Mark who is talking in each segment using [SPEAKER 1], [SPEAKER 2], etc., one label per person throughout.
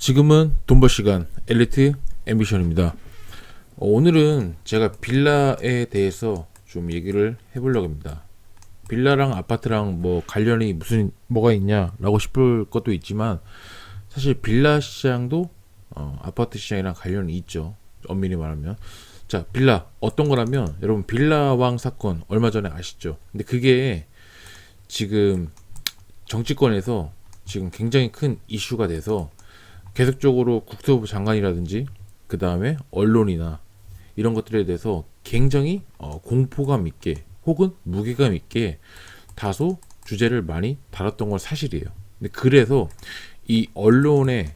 [SPEAKER 1] 지금은 돈 벌 시간 엘리트 앰비션입니다. 오늘은 제가 빌라에 대해서 좀 얘기를 해보려고 합니다. 빌라랑 아파트랑 뭐 관련이 뭐가 있냐라고 싶을 것도 있지만 사실 빌라 시장도 아파트 시장이랑 관련이 있죠. 엄밀히 말하면. 자, 빌라 어떤 거라면 여러분 빌라왕 사건 얼마 전에 아시죠? 근데 그게 지금 정치권에서 지금 굉장히 큰 이슈가 돼서 계속적으로 국토부 장관이라든지 그 다음에 언론이나 이런 것들에 대해서 굉장히 공포감 있게 혹은 무게감 있게 다소 주제를 많이 다뤘던 건 사실이에요. 근데 그래서 이 언론의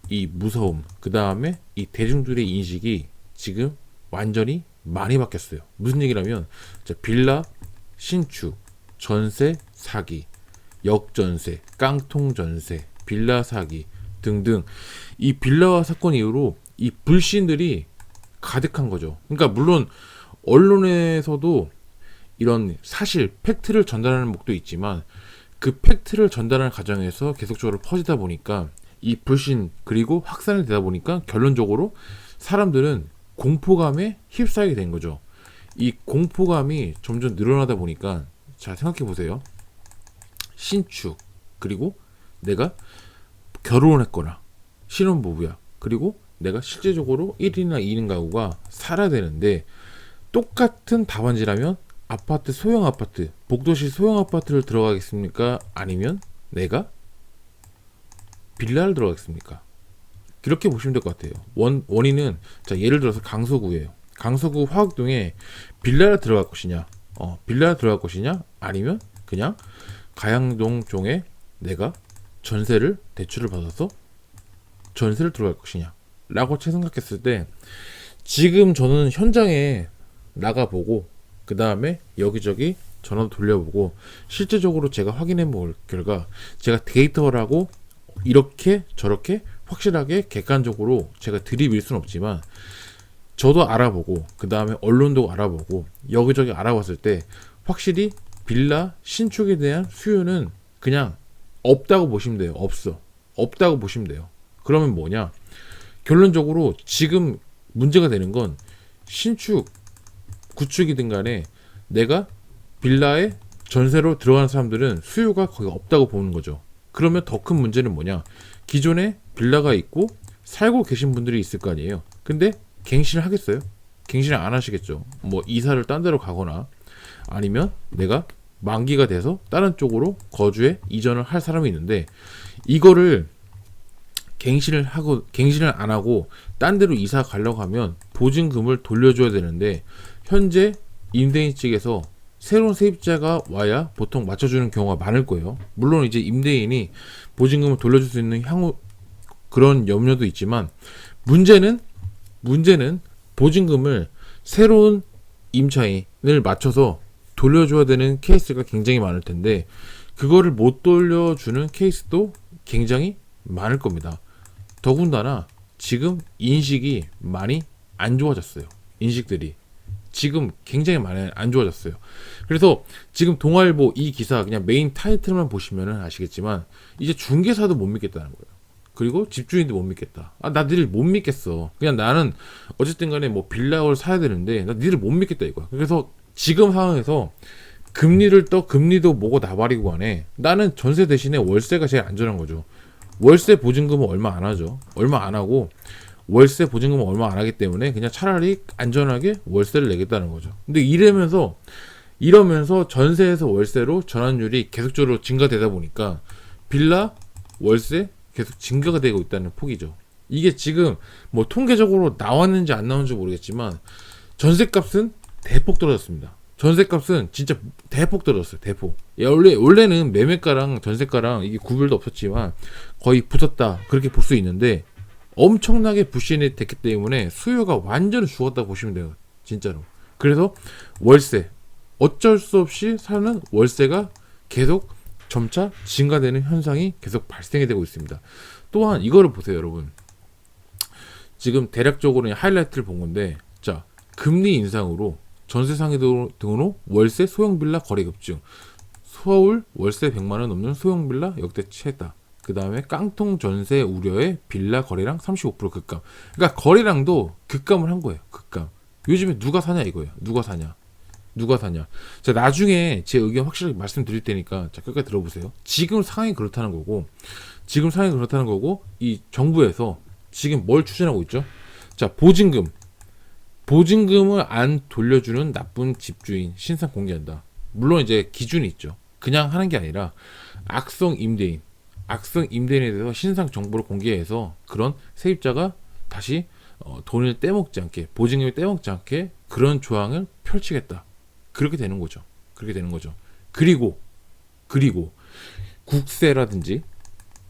[SPEAKER 1] 이 무서움, 그 다음에 이 대중들의 인식이 지금 완전히 많이 바뀌었어요. 무슨 얘기라면 빌라 신축, 전세 사기, 역전세, 깡통 전세, 빌라 사기 등등 이 빌라와 사건 이후로 이 불신들이 가득한 거죠. 그러니까 물론 언론에서도 이런 사실 팩트를 전달하는 목도 있지만 그 팩트를 전달하는 과정에서 계속적으로 퍼지다 보니까 이 불신 그리고 확산이 되다 보니까 결론적으로 사람들은 공포감에 휩싸이게 된 거죠. 이 공포감이 점점 늘어나다 보니까 자 생각해 보세요. 신축 그리고 내가 결혼했거나 신혼부부야. 그리고 내가 실제적으로 1인이나 2인 가구가 살아야 되는데 똑같은 답안지라면 아파트 소형 아파트, 복도시 소형 아파트를 들어가겠습니까? 아니면 내가 빌라를 들어가겠습니까? 그렇게 보시면 될 것 같아요. 원인은 자 예를 들어서 강서구예요. 강서구 화학동에 빌라를 들어갈 것이냐, 빌라를 들어갈 것이냐, 아니면 그냥 가양동 쪽에 내가 전세를 대출을 받아서 전세를 들어갈 것이냐 라고 생각했을 때 지금 저는 현장에 나가보고 그 다음에 여기저기 전화도 돌려보고 실제적으로 제가 확인해 볼 결과 제가 데이터라고 이렇게 저렇게 확실하게 객관적으로 제가 들이밀 수는 없지만 저도 알아보고 그 다음에 언론도 알아보고 여기저기 알아봤을 때 확실히 빌라 신축에 대한 수요는 그냥 없다고 보시면 돼요. 없다고 보시면 돼요. 그러면 뭐냐? 결론적으로 지금 문제가 되는 건 신축, 구축이든 간에 내가 빌라에 전세로 들어가는 사람들은 수요가 거의 없다고 보는 거죠. 그러면 더 큰 문제는 뭐냐? 기존에 빌라가 있고 살고 계신 분들이 있을 거 아니에요. 근데 갱신을 하겠어요? 갱신을 안 하시겠죠. 뭐 이사를 딴 데로 가거나 아니면 내가 만기가 돼서 다른 쪽으로 거주에 이전을 할 사람이 있는데 이거를 갱신을 안 하고 딴 데로 이사 가려고 하면 보증금을 돌려줘야 되는데 현재 임대인 측에서 새로운 세입자가 와야 보통 맞춰주는 경우가 많을 거예요. 물론 이제 임대인이 보증금을 돌려줄 수 있는 향후 그런 염려도 있지만 문제는 보증금을 새로운 임차인을 맞춰서 돌려줘야 되는 케이스가 굉장히 많을 텐데 그거를 못 돌려주는 케이스도 굉장히 많을 겁니다. 더군다나 지금 인식이 많이 안 좋아졌어요. 인식들이 지금 굉장히 많이 안 좋아졌어요. 그래서 지금 동아일보 이 기사 그냥 메인 타이틀만 보시면 아시겠지만 이제 중개사도 못 믿겠다는 거예요. 그리고 집주인도 못 믿겠다. 나 니들 못 믿겠어. 그냥 나는 어쨌든 간에 뭐 빌라를 사야 되는데 나 니들 못 믿겠다 이거야. 그래서 지금 상황에서 금리도 뭐고 나발이고 간에 나는 전세 대신에 월세가 제일 안전한 거죠. 월세 보증금은 얼마 안 하죠. 얼마 안 하고 월세 보증금은 얼마 안 하기 때문에 그냥 차라리 안전하게 월세를 내겠다는 거죠. 근데 이러면서 전세에서 월세로 전환율이 계속적으로 증가되다 보니까 빌라 월세 계속 증가가 되고 있다는 폭이죠. 이게 지금 뭐 통계적으로 나왔는지 안 나왔는지 모르겠지만 전세값은 대폭 떨어졌습니다. 전세값은 진짜 대폭 떨어졌어요. 대폭. 원래는 매매가랑 전세가랑 이게 구별도 없었지만 거의 붙었다 그렇게 볼 수 있는데 엄청나게 불신이 됐기 때문에 수요가 완전히 죽었다 보시면 돼요. 진짜로. 그래서 월세 어쩔 수 없이 사는 월세가 계속 점차 증가되는 현상이 계속 발생이 되고 있습니다. 또한 이거를 보세요, 여러분. 지금 대략적으로 하이라이트를 본 건데, 자 금리 인상으로 전세 상위 등으로 월세 소형 빌라 거래 급증. 서울 월세 100만 원 넘는 소형 빌라 역대 최다. 그 다음에 깡통 전세 우려에 빌라 거래량 35% 급감. 그러니까 거래량도 급감을 한 거예요. 급감. 요즘에 누가 사냐 이거예요. 누가 사냐. 자, 나중에 제 의견 확실하게 말씀드릴 테니까 자, 끝까지 들어보세요. 지금 상황이 그렇다는 거고, 이 정부에서 지금 뭘 추진하고 있죠? 자, 보증금을 안 돌려주는 나쁜 집주인 신상 공개한다. 물론 이제 기준이 있죠. 그냥 하는 게 아니라 악성 임대인에 대해서 신상 정보를 공개해서 그런 세입자가 다시 돈을 떼먹지 않게, 보증금을 떼먹지 않게 그런 조항을 펼치겠다. 그렇게 되는 거죠. 그리고 국세라든지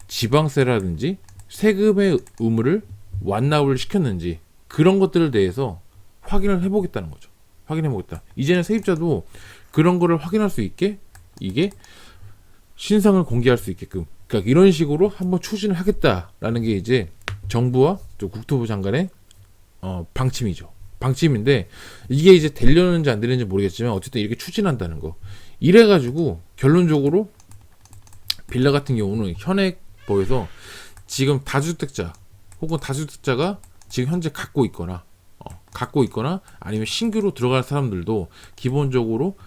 [SPEAKER 1] 지방세라든지 세금의 의무를 완납을 시켰는지 그런 것들에 대해서 확인을 해보겠다는 거죠. 이제는 세입자도 그런 거를 확인할 수 있게 이게 신상을 공개할 수 있게끔, 그러니까 이런 식으로 한번 추진을 하겠다라는 게 이제 정부와 또 국토부 장관의 방침인데 이게 이제 되려는지 안 되는지 모르겠지만 어쨌든 이렇게 추진한다는 거. 이래가지고 결론적으로 빌라 같은 경우는 현행법에서 지금 다주택자 혹은 다주택자가 지금 현재 갖고 있거나 아니면 신규로 들어갈 사람들도 기본적으로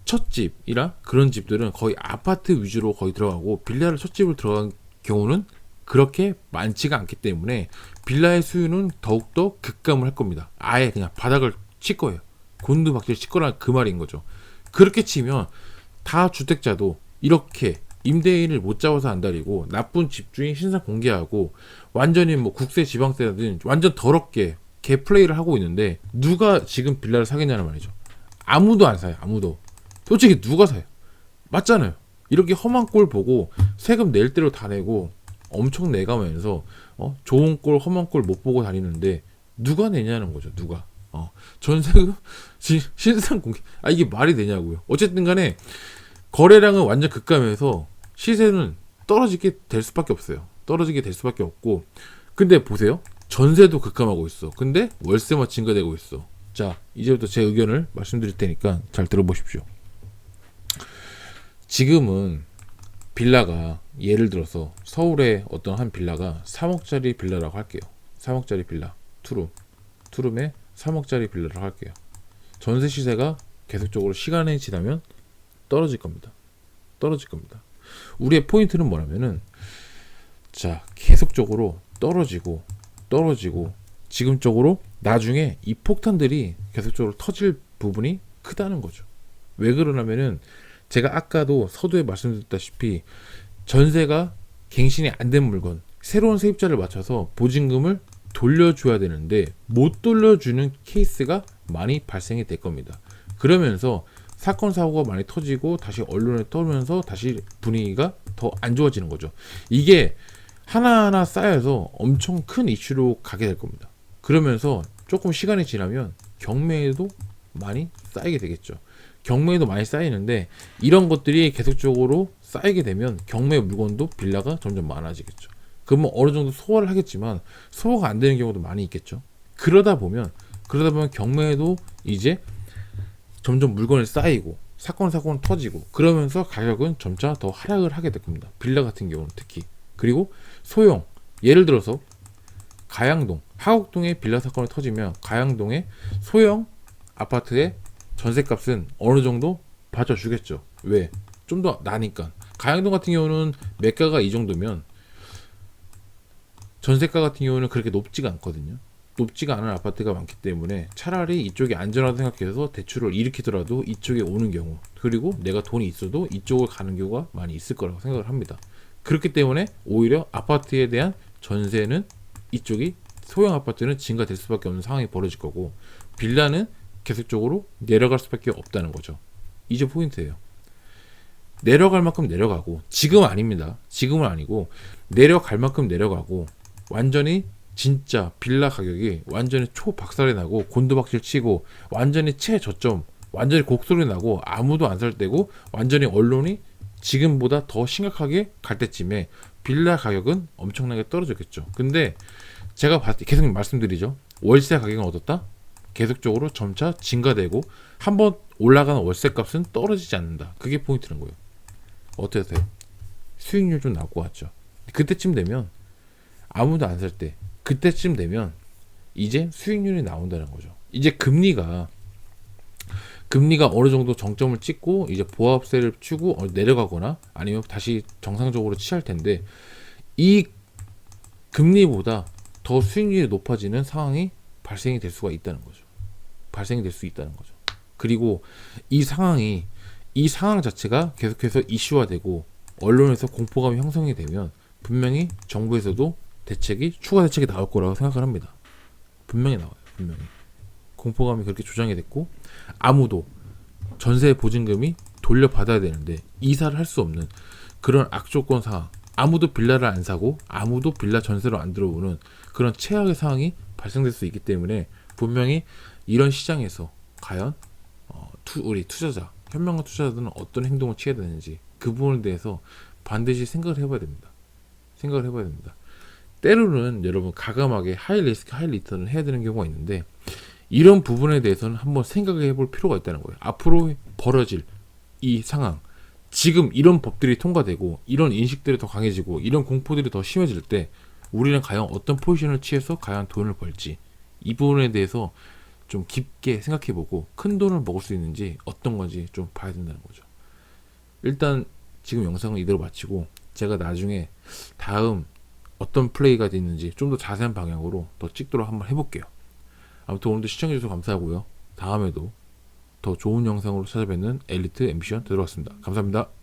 [SPEAKER 1] 첫 집이라 그런 집들은 거의 아파트 위주로 거의 들어가고 빌라를 첫 집을 들어간 경우는 그렇게 많지가 않기 때문에 빌라의 수요는 더욱더 급감을 할 겁니다. 아예 그냥 바닥을 칠 거예요. 곤두박질 칠 거라 그 말인 거죠. 그렇게 치면 다주택자도 이렇게 임대인을 못 잡아서 안달이고 나쁜 집주인 신상 공개하고 완전히 뭐 국세 지방세라든 완전 더럽게 개 플레이를 하고 있는데 누가 지금 빌라를 사겠냐는 말이죠. 아무도 안 사요. 솔직히 누가 사요? 맞잖아요. 이렇게 험한 꼴 보고 세금 낼 대로 다 내고 엄청 내가면서 좋은 꼴 험한 꼴 못 보고 다니는데 누가 내냐는 거죠. 누가 전세금 신상 공개 이게 말이 되냐고요. 어쨌든 간에 거래량은 완전 급감해서 시세는 떨어지게 될 수밖에 없고, 근데 보세요. 전세도 급감하고 있어. 근데 월세만 증가되고 있어. 자, 이제부터 제 의견을 말씀드릴 테니까 잘 들어보십시오. 지금은 빌라가 예를 들어서 서울의 어떤 한 빌라가 3억짜리 빌라라고 할게요. 3억짜리 빌라 투룸에 3억짜리 빌라라고 할게요. 전세 시세가 계속적으로 시간이 지나면 떨어질 겁니다. 우리의 포인트는 뭐냐면은 자, 계속적으로 떨어지고 지금적으로 나중에 이 폭탄들이 계속적으로 터질 부분이 크다는 거죠. 왜 그러냐면은 제가 아까도 서두에 말씀드렸다시피 전세가 갱신이 안 된 물건, 새로운 세입자를 맞춰서 보증금을 돌려줘야 되는데 못 돌려주는 케이스가 많이 발생이 될 겁니다. 그러면서 사건 사고가 많이 터지고 다시 언론에 떠오면서 다시 분위기가 더 안 좋아지는 거죠. 이게 하나하나 쌓여서 엄청 큰 이슈로 가게 될 겁니다. 그러면서 조금 시간이 지나면 경매에도 많이 쌓이게 되겠죠. 경매에도 많이 쌓이는데 이런 것들이 계속적으로 쌓이게 되면 경매 물건도 빌라가 점점 많아지겠죠. 그러면 어느 정도 소화를 하겠지만 소화가 안 되는 경우도 많이 있겠죠. 그러다 보면 경매에도 이제 점점 물건이 쌓이고 사건 터지고 그러면서 가격은 점차 더 하락을 하게 될 겁니다. 빌라 같은 경우는 특히. 그리고 소형, 예를 들어서 가양동, 하곡동에 빌라 사건이 터지면 가양동의 소형 아파트의 전세값은 어느 정도 받쳐주겠죠. 왜? 좀 더 나니까. 가양동 같은 경우는 매가가 이 정도면 전세가 같은 경우는 그렇게 높지가 않거든요. 높지가 않은 아파트가 많기 때문에 차라리 이쪽이 안전하다고 생각해서 대출을 일으키더라도 이쪽에 오는 경우, 그리고 내가 돈이 있어도 이쪽을 가는 경우가 많이 있을 거라고 생각을 합니다. 그렇기 때문에 오히려 아파트에 대한 전세는 이쪽이 소형 아파트는 증가될 수밖에 없는 상황이 벌어질 거고 빌라는 계속적으로 내려갈 수밖에 없다는 거죠. 이제 포인트예요. 내려갈 만큼 내려가고 지금은 아닙니다. 지금은 아니고 내려갈 만큼 내려가고 완전히 진짜 빌라 가격이 완전히 초박살이 나고 곤두박질 치고 완전히 최저점 완전히 곡소리 나고 아무도 안 살 때고 완전히 언론이 지금보다 더 심각하게 갈 때쯤에 빌라 가격은 엄청나게 떨어졌겠죠. 근데 제가 계속 말씀드리죠. 월세 가격은 어떻다? 계속적으로 점차 증가되고 한번 올라가는 월세 값은 떨어지지 않는다. 그게 포인트는 거예요. 어떠세요? 수익률 좀 나올 것 같죠. 그때쯤 되면 아무도 안 살 때, 그때쯤 되면 이제 수익률이 나온다는 거죠. 이제 금리가 어느 정도 정점을 찍고 이제 보합세를 추고 내려가거나 아니면 다시 정상적으로 취할 텐데, 이 금리보다 더 수익률이 높아지는 상황이 발생이 될 수가 있다는 거죠. 발생이 될 수 있다는 거죠. 그리고 이 상황 자체가 계속해서 이슈화되고 언론에서 공포감이 형성이 되면 분명히 정부에서도 추가 대책이 나올 거라고 생각을 합니다. 분명히 나와요. 분명히. 공포감이 그렇게 조장이 됐고 아무도 전세 보증금이 돌려받아야 되는데 이사를 할 수 없는 그런 악조건 상황, 아무도 빌라를 안 사고 아무도 빌라 전세로 안 들어오는 그런 최악의 상황이 발생될 수 있기 때문에 분명히 이런 시장에서 과연 우리 투자자, 현명한 투자자들은 어떤 행동을 취해야 되는지 그 부분에 대해서 반드시 생각을 해봐야 됩니다. 때로는 여러분 가감하게 하이 리스크 하이 리턴을 해야 되는 경우가 있는데, 이런 부분에 대해서는 한번 생각해 볼 필요가 있다는 거예요. 앞으로 벌어질 이 상황, 지금 이런 법들이 통과되고 이런 인식들이 더 강해지고 이런 공포들이 더 심해질 때 우리는 과연 어떤 포지션을 취해서 과연 돈을 벌지, 이 부분에 대해서 좀 깊게 생각해보고 큰 돈을 먹을 수 있는지 어떤 건지 좀 봐야 된다는 거죠. 일단 지금 영상은 이대로 마치고 제가 나중에 다음 어떤 플레이가 있는지 좀 더 자세한 방향으로 더 찍도록 한번 해볼게요. 아무튼 오늘도 시청해주셔서 감사하고요. 다음에도 더 좋은 영상으로 찾아뵙는 엘리트 앰비션 되도록 하겠습니다. 감사합니다.